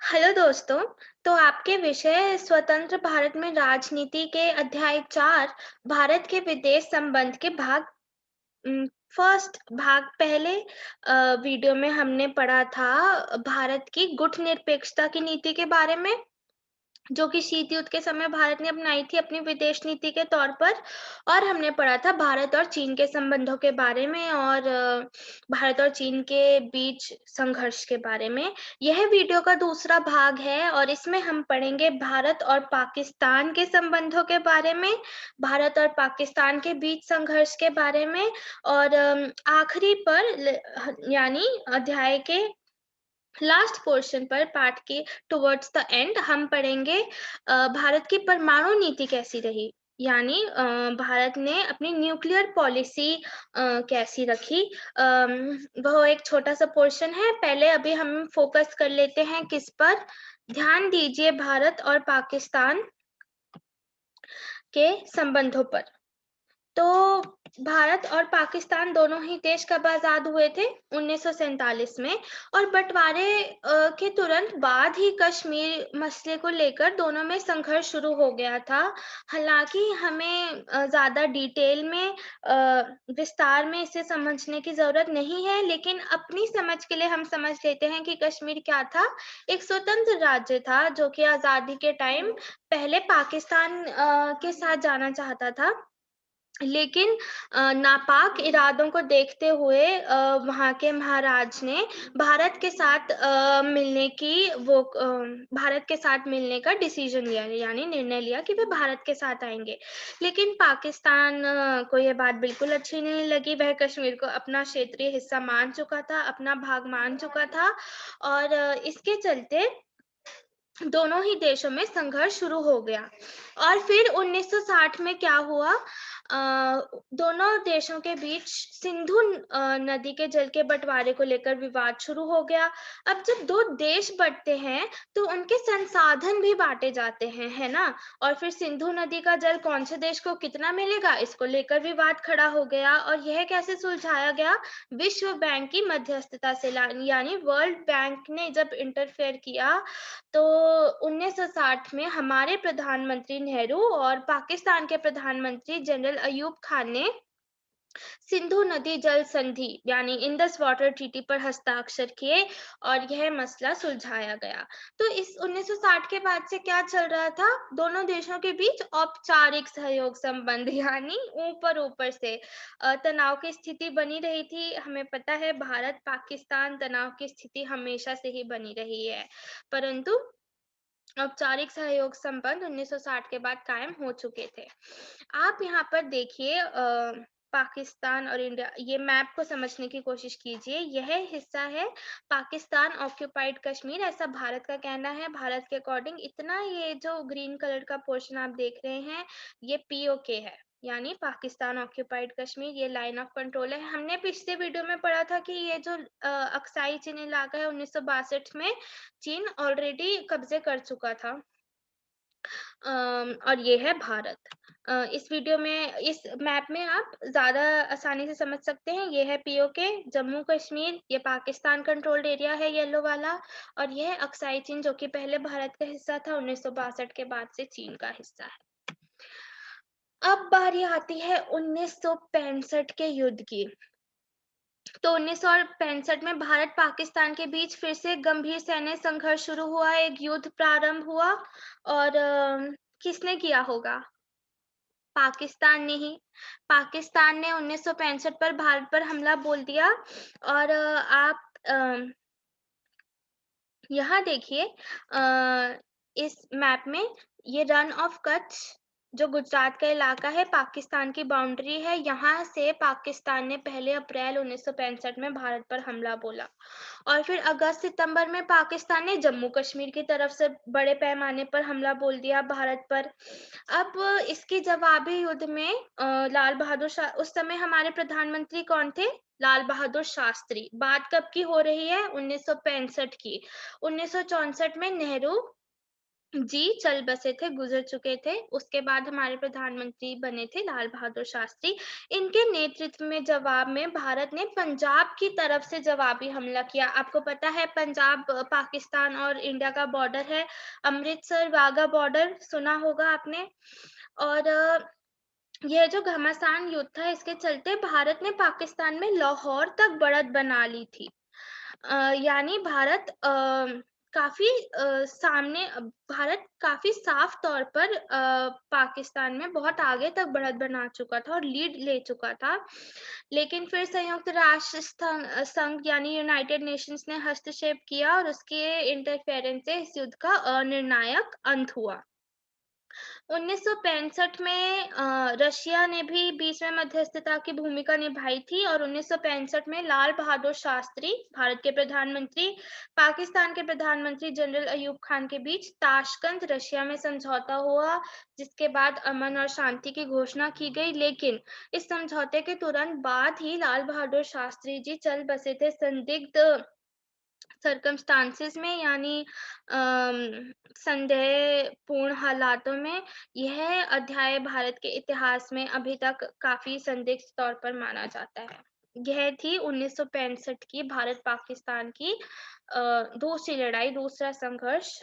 Hello दोस्तों। तो आपके विषय स्वतंत्र भारत में राजनीति के अध्याय 4 भारत के विदेश संबंध के भाग फर्स्ट भाग पहले वीडियो में हमने पढ़ा था भारत की गुटनिरपेक्षता की नीति के बारे में, जो कि शीत युद्ध के समय भारत ने अपनाई थी अपनी विदेश नीति के तौर पर। और हमने पढ़ा था भारत और चीन के संबंधों के बारे में और भारत और चीन के बीच संघर्ष के बारे में। यह वीडियो का दूसरा भाग है और इसमें हम पढ़ेंगे भारत और पाकिस्तान के संबंधों के बारे में, भारत और पाकिस्तान के बीच संघर्ष के बारे में और आखिरी पर यानी अध्याय के लास्ट पोर्शन पर पाठ के टुवर्ड्स द एंड हम पढ़ेंगे भारत की परमाणु नीति कैसी रही, यानी भारत ने अपनी न्यूक्लियर पॉलिसी कैसी रखी। वह एक छोटा सा पोर्शन है। पहले अभी हम फोकस कर लेते हैं किस पर। ध्यान दीजिए भारत और पाकिस्तान के संबंधों पर। तो भारत और पाकिस्तान दोनों ही देश कब आजाद हुए थे? 1947 में। और बंटवारे के तुरंत बाद ही कश्मीर मसले को लेकर दोनों में संघर्ष शुरू हो गया था। हालांकि हमें ज्यादा डिटेल में विस्तार में इसे समझने की जरूरत नहीं है, लेकिन अपनी समझ के लिए हम समझ लेते हैं कि कश्मीर क्या था। एक स्वतंत्र राज्य था जो कि आजादी के टाइम पहले पाकिस्तान के साथ जाना चाहता था, लेकिन नापाक इरादों को देखते हुए वहाँ के महाराज ने भारत के साथ भारत के साथ मिलने का डिसीजन लिया, यानी निर्णय लिया कि वे भारत के साथ आएंगे। लेकिन पाकिस्तान को ये बात बिल्कुल अच्छी नहीं लगी। वह कश्मीर को अपना क्षेत्रीय हिस्सा मान चुका था, अपना भाग मान चुका था और इसके चलते दोनों ही देशों में संघर्ष शुरू हो गया। और फिर 1960 में क्या हुआ? दोनों देशों के बीच सिंधु नदी के जल के बंटवारे को लेकर विवाद शुरू हो गया। अब जब दो देश बंटते हैं तो उनके संसाधन भी बांटे जाते हैं, है ना? और फिर सिंधु नदी का जल कौन से देश को कितना मिलेगा, इसको लेकर विवाद खड़ा हो गया। और यह कैसे सुलझाया गया? विश्व बैंक की मध्यस्थता से, यानी वर्ल्ड बैंक ने जब इंटरफेयर किया। तो 1960 में हमारे प्रधानमंत्री नेहरू और पाकिस्तान के प्रधानमंत्री जनरल अयूब खान ने सिंधु नदी जल संधि यानी इंडस वाटर ट्रीटी पर हस्ताक्षर किए और यह मसला सुलझाया गया। तो इस 1960 के बाद से क्या चल रहा था? दोनों देशों के बीच औपचारिक सहयोग संबंध, यानी ऊपर ऊपर से तनाव की स्थिति बनी रही थी। हमें पता है भारत पाकिस्तान तनाव की स्थिति हमेशा से ही बनी रही है, परंतु औपचारिक सहयोग संबंध 1960 के बाद कायम हो चुके थे। आप यहाँ पर देखिए पाकिस्तान और इंडिया, ये मैप को समझने की कोशिश कीजिए। यह हिस्सा है पाकिस्तान ऑक्यूपाइड कश्मीर, ऐसा भारत का कहना है। भारत के अकॉर्डिंग इतना, ये जो ग्रीन कलर का पोर्शन आप देख रहे हैं ये पीओके है, यानी पाकिस्तान ऑक्यूपाइड कश्मीर। ये लाइन ऑफ कंट्रोल है। हमने पिछले वीडियो में पढ़ा था कि ये जो अक्साई चीन इलाका है 1962 में चीन ऑलरेडी कब्जे कर चुका था। और ये है भारत। इस वीडियो में, इस मैप में आप ज्यादा आसानी से समझ सकते हैं। ये है पीओके जम्मू कश्मीर, ये पाकिस्तान कंट्रोल्ड एरिया है येलो वाला, और यह है अक्साई चीन जो कि पहले भारत का हिस्सा था, 1962 के बाद से चीन का हिस्सा है। अब बारी आती है 1965 के युद्ध की। तो 1965 में भारत पाकिस्तान के बीच फिर से गंभीर सैन्य संघर्ष शुरू हुआ, एक युद्ध प्रारंभ हुआ। और किसने किया होगा? पाकिस्तान ने ही। पाकिस्तान ने 1965 पर भारत पर हमला बोल दिया। और आप यहाँ देखिए इस मैप में, ये रन ऑफ कच्छ जो गुजरात का इलाका है, पाकिस्तान की बाउंड्री है। यहाँ से पाकिस्तान ने पहले अप्रैल 1965 में भारत पर हमला बोला। और फिर अगस्त सितंबर में पाकिस्तान ने जम्मू कश्मीर की तरफ से बड़े पैमाने पर हमला बोल दिया भारत पर। अब इसके जवाबी युद्ध में लाल बहादुर उस समय हमारे प्रधानमंत्री कौन थे? लाल बहादुर शास्त्री। बात कब की हो रही है? 1965 की। 1964 में नेहरू जी, चल बसे थे, गुज़र चुके थे। उसके बाद हमारे प्रधानमंत्री बने थे लाल बहादुर शास्त्री। इनके नेतृत्व में जवाब में भारत ने पंजाब की तरफ से जवाबी हमला किया। आपको पता है पंजाब पाकिस्तान और इंडिया का बॉर्डर है। अमृतसर वाघा बॉर्डर सुना होगा आपने। और यह जो घमासान युद्ध था इसके चलते भारत ने पाकिस्तान में लाहौर तक बढ़त बना ली थी। यानी काफ़ी भारत काफ़ी साफ तौर पर पाकिस्तान में बहुत आगे तक बढ़त बना चुका था और लीड ले चुका था। लेकिन फिर संयुक्त राष्ट्र संघ यानी यूनाइटेड नेशंस ने हस्तक्षेप किया और उसके इंटरफेरेंस से इस युद्ध का अनिर्णायक अंत हुआ। 1965 में रशिया ने भी बीच में मध्यस्थता की भूमिका निभाई थी और 1965 में लाल बहादुर शास्त्री, भारत के प्रधानमंत्री, पाकिस्तान के प्रधानमंत्री जनरल अयूब खान के बीच ताशकंद, रशिया में समझौता हुआ, जिसके बाद अमन और शांति की घोषणा की गई। लेकिन इस समझौते के तुरंत बाद ही लाल बहादुर शास्त्री जी चल बसे थे संदिग्ध सर्कमस्टांसेस में, यानी संदेहपूर्ण हालातों में। यह अध्याय भारत के इतिहास में अभी तक काफ़ी संदिग्ध तौर पर माना जाता है। यह थी 1965 की भारत-पाकिस्तान की दूसरी लड़ाई, दूसरा संघर्ष,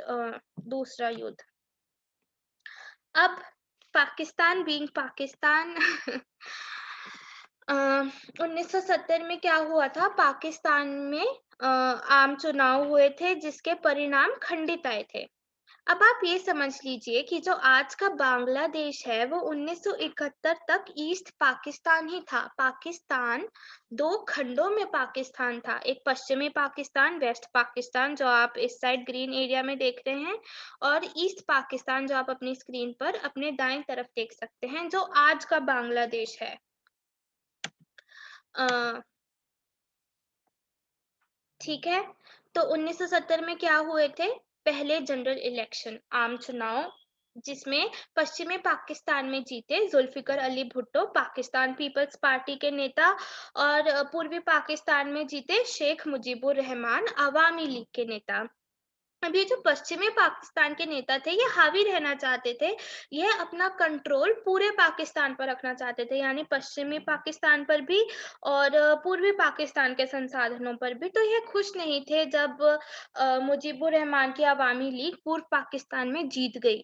दूसरा युद्ध। अब पाकिस्तान बीइंग पाकिस्तान 1970 में क्या हुआ था, पाकिस्तान में आम चुनाव हुए थे जिसके परिणाम खंडित आए थे। अब आप ये समझ लीजिए कि जो आज का बांग्लादेश है वो 1971 तक ईस्ट पाकिस्तान ही था। पाकिस्तान 2 खंडों में पाकिस्तान था। एक पश्चिमी पाकिस्तान, वेस्ट पाकिस्तान जो आप इस साइड ग्रीन एरिया में देख रहे हैं, और ईस्ट पाकिस्तान जो आप अपनी स्क्रीन पर अपने दाएं तरफ देख सकते हैं, जो आज का बांग्लादेश है। अ, ठीक है? तो 1970 में क्या हुए थे? पहले जनरल इलेक्शन, आम चुनाव, जिसमें पश्चिमी पाकिस्तान में जीते जुल्फ़िकार अली भुट्टो, पाकिस्तान पीपल्स पार्टी के नेता, और पूर्वी पाकिस्तान में जीते शेख मुजीबुर रहमान, अवामी लीग के नेता। अब ये जो पश्चिमी पाकिस्तान के नेता थे, ये हावी रहना चाहते थे। यह अपना कंट्रोल पूरे पाकिस्तान पर रखना चाहते थे, यानी पश्चिमी पाकिस्तान पर भी और पूर्वी पाकिस्तान के संसाधनों पर भी। तो ये खुश नहीं थे जब मुजीबुर रहमान की अवामी लीग पूर्व पाकिस्तान में जीत गई।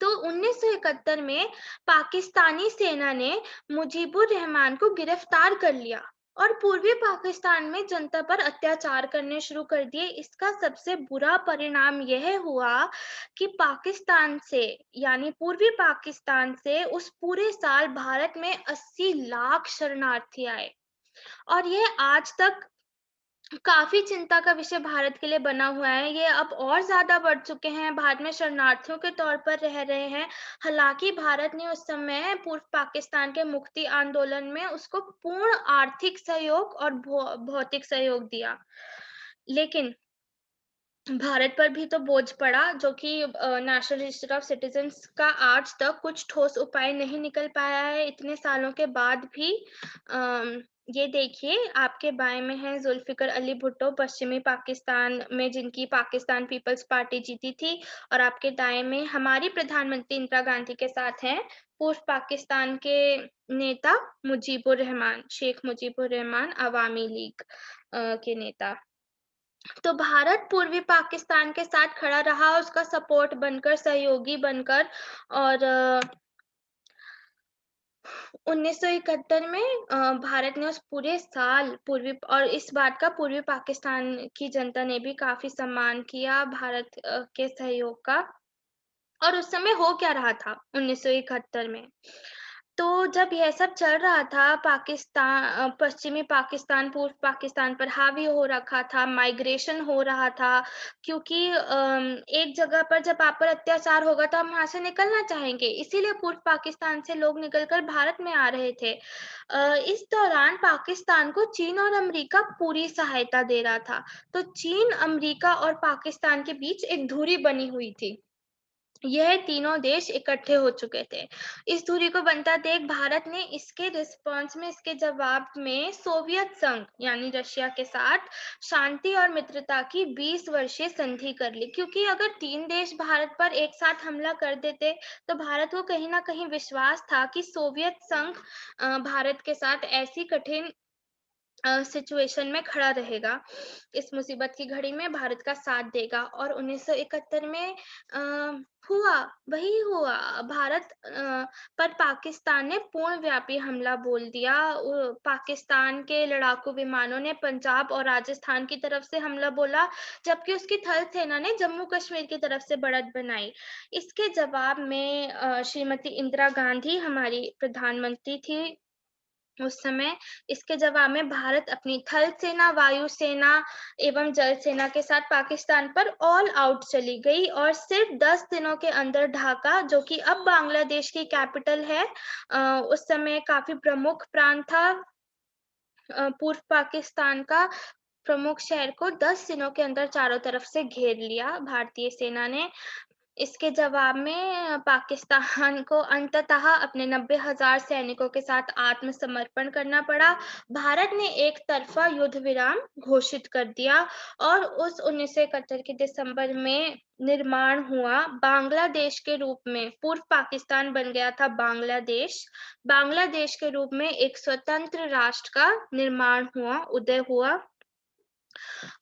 तो 1971 में पाकिस्तानी सेना ने मुजीबुर रहमान को गिरफ्तार कर लिया और पूर्वी पाकिस्तान में जनता पर अत्याचार करने शुरू कर दिए। इसका सबसे बुरा परिणाम यह हुआ कि पाकिस्तान से, यानी पूर्वी पाकिस्तान से, उस पूरे साल भारत में 80 लाख शरणार्थी आए और यह आज तक काफ़ी चिंता का विषय भारत के लिए बना हुआ है। ये अब और ज़्यादा बढ़ चुके हैं, भारत में शरणार्थियों के तौर पर रह रहे हैं। हालाँकि भारत ने उस समय पूर्व पाकिस्तान के मुक्ति आंदोलन में उसको पूर्ण आर्थिक सहयोग और भौतिक सहयोग दिया। लेकिन भारत पर भी तो बोझ पड़ा, जो कि नेशनल रजिस्टर ऑफ सिटीजन्स का आज तक कुछ ठोस उपाय नहीं निकल पाया है इतने सालों के बाद भी। ये देखिए, आपके बाएं में है जुल्फिकार अली भुट्टो, पश्चिमी पाकिस्तान में जिनकी पाकिस्तान पीपल्स पार्टी जीती थी, और आपके दाएं में हमारी प्रधानमंत्री इंदिरा गांधी के साथ हैं पूर्व पाकिस्तान के नेता मुजीबुर रहमान, शेख मुजीबुर रहमान, अवामी लीग के नेता। तो भारत पूर्वी पाकिस्तान के साथ खड़ा रहा, उसका सपोर्ट बनकर, सहयोगी बनकर, और 1971 में भारत ने उस पूरे साल पूर्वी, और इस बात का पूर्वी पाकिस्तान की जनता ने भी काफ़ी सम्मान किया भारत के सहयोग का। और उस समय हो क्या रहा था 1971 में? तो जब यह सब चल रहा था, पश्चिमी पाकिस्तान पूर्व पाकिस्तान पर हावी हो रखा था, माइग्रेशन हो रहा था, क्योंकि एक जगह पर जब आप पर अत्याचार होगा तो हम वहाँ से निकलना चाहेंगे, इसीलिए पूर्व पाकिस्तान से लोग निकलकर भारत में आ रहे थे। इस दौरान पाकिस्तान को चीन और अमेरिका पूरी सहायता दे रहा था। तो चीन, अमेरिका और पाकिस्तान के बीच एक धुरी बनी हुई थी। यह तीनों देश इकट्ठे हो चुके थे। इस दूरी को बनता देख भारत ने इसके रिस्पॉन्स में, इसके जवाब में सोवियत संघ यानी रशिया के साथ शांति और मित्रता की 20 वर्षीय संधि कर ली, क्योंकि अगर 3 देश भारत पर एक साथ हमला कर देते तो भारत को कहीं न कहीं विश्वास था कि सोवियत संघ भारत के साथ ऐसी कठिन सिचुएशन में खड़ा रहेगा, इस मुसीबत की घड़ी में भारत का साथ देगा। और 1971 में अ, हुआ, वही हुआ। भारत पर पाकिस्तान ने पूर्णव्यापी हमला बोल दिया। पाकिस्तान के लड़ाकू विमानों ने पंजाब और राजस्थान की तरफ से हमला बोला, जबकि उसकी थल सेना ने जम्मू कश्मीर की तरफ से बढ़त बनाई। इसके जवाब में श्रीमती इंदिरा गांधी हमारी प्रधानमंत्री थी उस समय। इसके जवाब में भारत अपनी थल सेना, वायु सेना एवं जल सेना के साथ पाकिस्तान पर ऑल आउट चली गई और सिर्फ 10 दिनों के अंदर ढाका, जो कि अब बांग्लादेश की कैपिटल है, उस समय काफी प्रमुख प्रांत था, पूर्व पाकिस्तान का प्रमुख शहर को 10 दिनों के अंदर चारों तरफ से घेर लिया भारतीय सेना ने। इसके जवाब में पाकिस्तान को अंततः अपने 90,000 सैनिकों के साथ आत्मसमर्पण करना पड़ा। भारत ने एक तरफा युद्ध विराम घोषित कर दिया और उस 1971 के दिसंबर में निर्माण हुआ बांग्लादेश के रूप में। पूर्व पाकिस्तान बन गया था बांग्लादेश। बांग्लादेश के रूप में एक स्वतंत्र राष्ट्र का निर्माण हुआ, उदय हुआ।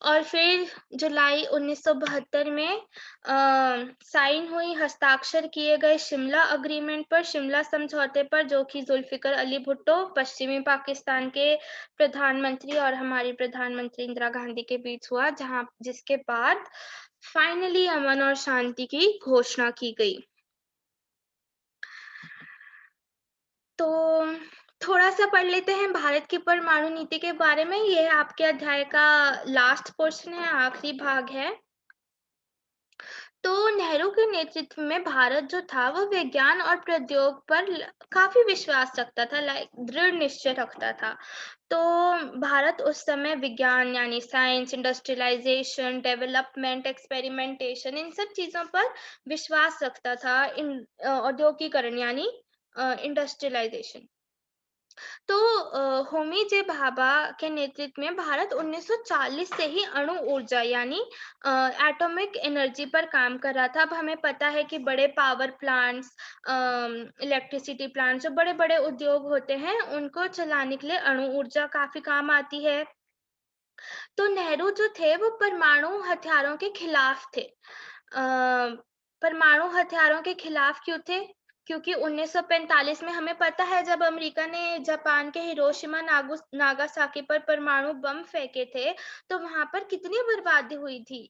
और फिर जुलाई 1972 में साइन हुई, हस्ताक्षर किए गए शिमला अग्रीमेंट पर, शिमला समझौते पर, जो कि जुल्फिकर अली भुट्टो पश्चिमी पाकिस्तान के प्रधानमंत्री और हमारी प्रधानमंत्री इंदिरा गांधी के बीच हुआ, जिसके बाद फाइनली अमन और शांति की घोषणा की गई। तो थोड़ा-सा पढ़ लेते हैं भारत की परमाणु नीति के बारे में। यह आपके अध्याय का लास्ट पोर्शन है, आखिरी भाग है। तो नेहरू के नेतृत्व में भारत जो था वो विज्ञान और प्रौद्योगिकी पर काफी विश्वास रखता था, लाइक दृढ़ निश्चय रखता था। तो भारत उस समय विज्ञान यानी साइंस, इंडस्ट्रियलाइजेशन, डेवलपमेंट, एक्सपेरिमेंटेशन, इन सब चीजों पर विश्वास रखता था। औद्योगिकरण यानी इंडस्ट्रियलाइजेशन। तो होमी जे भाभा के नेतृत्व में भारत 1940 से ही अणु ऊर्जा यानी एटॉमिक एनर्जी पर काम कर रहा था। अब हमें पता है कि बड़े पावर प्लांट्स, इलेक्ट्रिसिटी प्लांट्स, जो बड़े-बड़े उद्योग होते हैं, उनको चलाने के लिए अणु ऊर्जा काफी काम आती है। तो नेहरू जो थे वो परमाणु हथियारों के खिलाफ थे। परमाणु हथियारों के खिलाफ क्यों थे? क्योंकि 1945 में हमें पता है जब अमेरिका ने जापान के हिरोशिमा नागासाकी पर परमाणु बम फेंके थे, तो वहां पर कितनी बर्बादी हुई थी।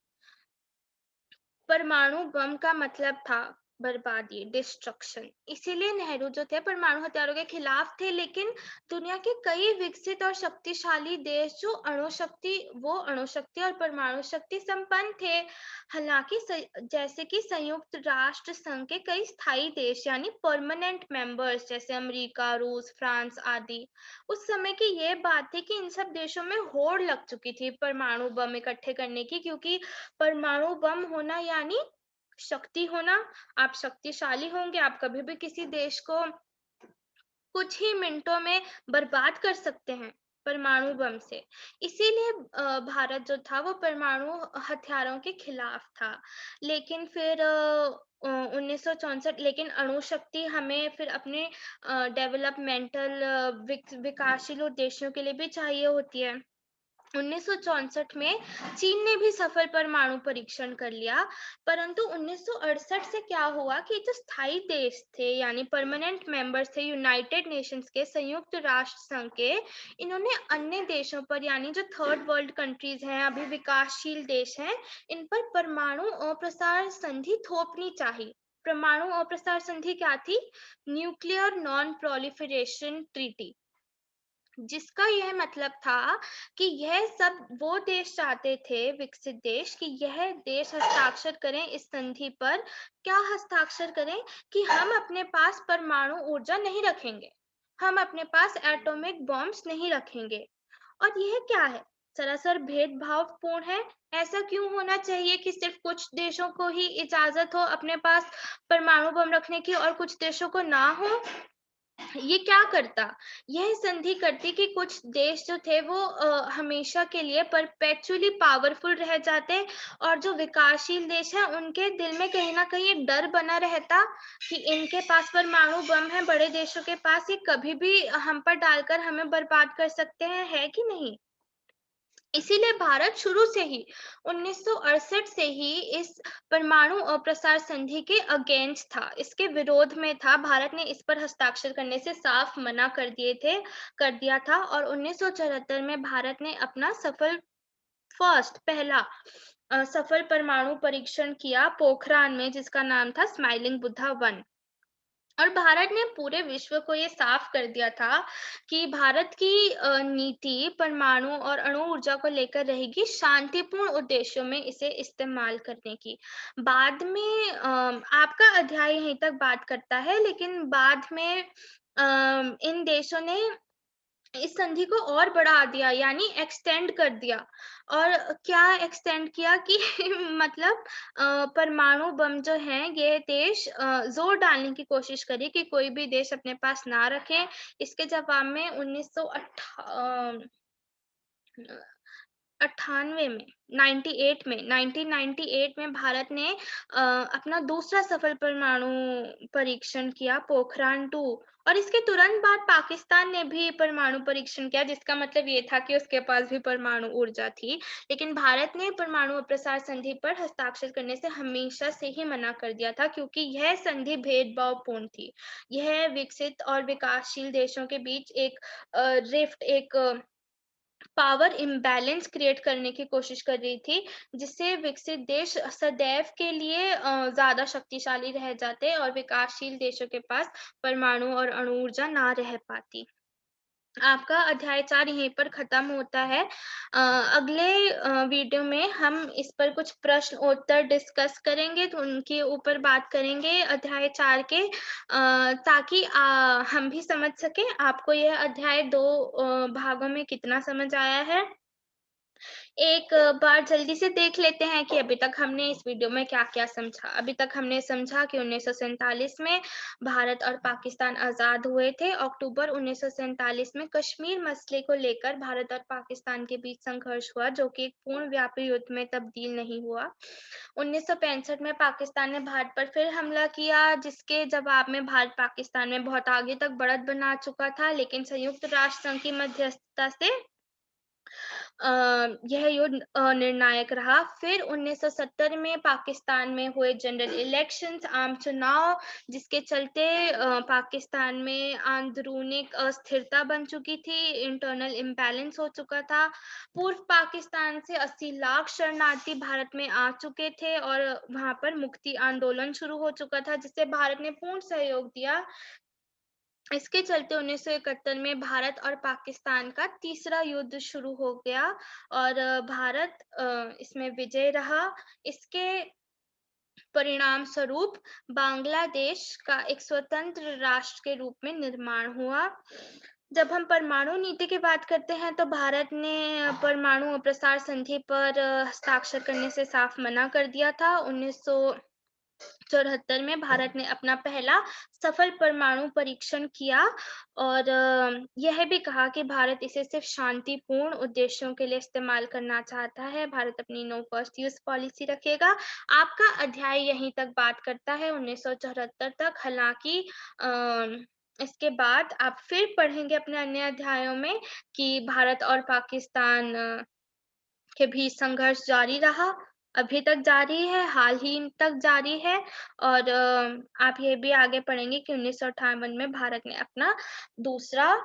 परमाणु बम का मतलब था बर्बादी, डिस्ट्रक्शन। इसीलिए नेहरू जो थे परमाणु हथियारों के खिलाफ थे, लेकिन दुनिया के कई विकसित और शक्तिशाली देश जो अणु शक्ति और परमाणु शक्ति संपन्न थे। हालांकि जैसे कि संयुक्त राष्ट्र संघ के कई स्थायी देश यानी परमानेंट मेंबर्स जैसे अमेरिका, रूस, फ्रांस आदि, उस समय की ये बात थी कि इन सब देशों में होड़ लग चुकी थी परमाणु बम इकट्ठे करने की, क्योंकि परमाणु बम होना यानी शक्ति होना। आप शक्तिशाली होंगे, आप कभी भी किसी देश को कुछ ही मिनटों में बर्बाद कर सकते हैं परमाणु बम से। इसीलिए भारत जो था वो परमाणु हथियारों के खिलाफ था। लेकिन फिर 1964, लेकिन अणु शक्ति हमें फिर अपने डेवलपमेंटल विकासशील उद्देश्यों के लिए भी चाहिए होती है। 1964 में चीन ने भी सफल परमाणु परीक्षण कर लिया, परंतु 1968 से क्या हुआ कि जो स्थायी देश थे यानी परमानेंट मेंबर्स थे यूनाइटेड नेशंस के, संयुक्त राष्ट्र संघ के, इन्होंने अन्य देशों पर यानी जो थर्ड वर्ल्ड कंट्रीज हैं, अभी विकासशील देश हैं, इन पर परमाणु अप्रसार संधि थोपनी चाहिए। परमाणु अप्रसार संधि क्या थी? न्यूक्लियर नॉन प्रोलिफरेशन ट्रीटी, जिसका यह मतलब था कि यह सब वो देश चाहते थे, विकसित देश, कि यह देश हस्ताक्षर करें इस संधि पर। क्या हस्ताक्षर करें? कि हम अपने पास परमाणु ऊर्जा नहीं रखेंगे, हम अपने पास एटॉमिक बॉम्ब्स नहीं रखेंगे। और यह क्या है? सरासर भेदभावपूर्ण है। ऐसा क्यों होना चाहिए कि सिर्फ कुछ देशों को ही इजाजत हो अपने पास परमाणु बम रखने की और कुछ देशों को ना हो? ये क्या करता? यह संधि करती कि कुछ देश जो थे वो हमेशा के लिए परपेचुअली पावरफुल रह जाते और जो विकासशील देश हैं उनके दिल में कहीं न कहीं एक डर बना रहता कि इनके पास परमाणु बम है, बड़े देशों के पास, ये कभी भी हम पर डालकर हमें बर्बाद कर सकते हैं, है कि नहीं? इसीलिए भारत शुरू से ही 1968 से ही इस परमाणु अप्रसार संधि के अगेंस्ट था, इसके विरोध में था। भारत ने इस पर हस्ताक्षर करने से साफ मना कर दिया था और 1974 में भारत ने अपना पहला सफल परमाणु परीक्षण किया पोखरान में, जिसका नाम था स्माइलिंग बुद्धा 1। और भारत ने पूरे विश्व को ये साफ कर दिया था कि भारत की नीति परमाणु और अणु ऊर्जा को लेकर रहेगी शांतिपूर्ण उद्देश्यों में इसे इस्तेमाल करने की। बाद में आपका अध्याय यहीं तक बात करता है, लेकिन बाद में इन देशों ने इस संधि को और बढ़ा दिया, यानी एक्सटेंड कर दिया। और क्या एक्सटेंड किया कि मतलब परमाणु बम जो हैं ये देश जोर डालने की कोशिश करी कि कोई भी देश अपने पास ना रखे। इसके जवाब में 98 में 1998 में भारत ने अपना दूसरा सफल परमाणु परीक्षण किया पोखरान 2। और इसके तुरंत बाद पाकिस्तान ने भी परमाणु परीक्षण किया, जिसका मतलब ये था कि उसके पास भी परमाणु ऊर्जा थी। लेकिन भारत ने परमाणु अप्रसार संधि पर हस्ताक्षर करने से हमेशा से ही मना कर दिया था, क्योंकि यह संधि भेदभावपूर्ण थी। यह विकसित और विकासशील देशों के बीच एक रिफ्ट, एक पावर इम्बैलेंस क्रिएट करने की कोशिश कर रही थी, जिससे विकसित देश सदैव के लिए ज़्यादा शक्तिशाली रह जाते और विकासशील देशों के पास परमाणु और अणु ऊर्जा ना रह पाती। आपका अध्याय 4 यहीं पर खत्म होता है। अगले वीडियो में हम इस पर कुछ प्रश्न उत्तर डिस्कस करेंगे, तो उनके ऊपर बात करेंगे अध्याय 4 के, ताकि हम भी समझ सकें आपको यह अध्याय 2 भागों में कितना समझ आया है। एक बार जल्दी से देख लेते हैं कि अभी तक हमने इस वीडियो में क्या-क्या समझा। अभी तक हमने समझा कि 1947 में भारत और पाकिस्तान आज़ाद हुए थे। अक्टूबर 1947 में कश्मीर मसले को लेकर भारत और पाकिस्तान के बीच संघर्ष हुआ, जो कि एक पूर्णव्यापी युद्ध में तब्दील नहीं हुआ। 1965 में पाकिस्तान ने भारत पर फिर हमला किया, जिसके जवाब में भारत पाकिस्तान में बहुत आगे तक बढ़त बना चुका था, लेकिन संयुक्त राष्ट्र संघ की मध्यस्थता से यह युद्ध निर्णायक रहा। फिर 1970 में पाकिस्तान में हुए जनरल इलेक्शंस, आम चुनाव, जिसके चलते पाकिस्तान में आंदरूनिक अस्थिरता बन चुकी थी, इंटरनल इम्बैलेंस हो चुका था। पूर्व पाकिस्तान से 80 लाख शरणार्थी भारत में आ चुके थे और वहाँ पर मुक्ति आंदोलन शुरू हो चुका था, जिससे भारत ने पूर्ण सहयोग दिया। इसके चलते 1971 में भारत और पाकिस्तान का तीसरा युद्ध शुरू हो गया और भारत इसमें विजय रहा। इसके परिणाम स्वरूप बांग्लादेश का एक स्वतंत्र राष्ट्र के रूप में निर्माण हुआ। जब हम परमाणु नीति की बात करते हैं, तो भारत ने परमाणु प्रसार संधि पर हस्ताक्षर करने से साफ मना कर दिया था। 1974 में भारत ने अपना पहला सफल परमाणु परीक्षण किया और यह भी कहा कि भारत इसे सिर्फ शांतिपूर्ण उद्देश्यों के लिए इस्तेमाल करना चाहता है। भारत अपनी नो फर्स्ट यूज पॉलिसी रखेगा। आपका अध्याय यहीं तक बात करता है 1974 तक। हालांकि इसके बाद आप फिर पढ़ेंगे अपने अन्य अध्यायों में कि भारत और पाकिस्तान के बीच संघर्ष जारी रहा, अभी तक जारी है, हाल ही तक जारी है। और आप ये भी आगे पढ़ेंगे कि 1958 में भारत ने अपना दूसरा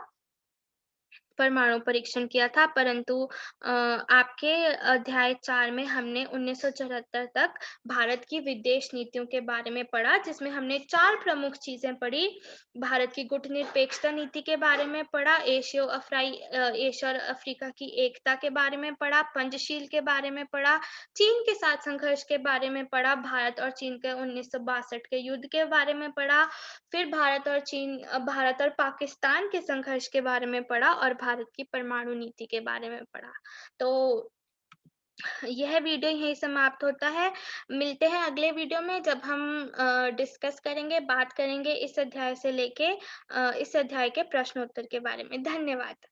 परमाणु परीक्षण किया था, परंतु आपके अध्याय 4 में हमने 1974 तक भारत की विदेश नीतियों के बारे में पढ़ा, जिसमें हमने 4 प्रमुख चीज़ें पढ़ी। भारत की गुटनिरपेक्षता नीति के बारे में पढ़ा, एशिया और अफ्रीका की एकता के बारे में पढ़ा, पंचशील के बारे में पढ़ा, चीन के साथ संघर्ष के बारे में पढ़ा, भारत और चीन के 1962 के युद्ध के बारे में पढ़ा, फिर भारत और पाकिस्तान के संघर्ष के बारे में पढ़ा और भारत की परमाणु नीति के बारे में पढ़ा। तो यह वीडियो यहीं समाप्त होता है। मिलते हैं अगले वीडियो में जब हम डिस्कस करेंगे, बात करेंगे इस अध्याय से लेके इस अध्याय के प्रश्नोत्तर के बारे में। धन्यवाद।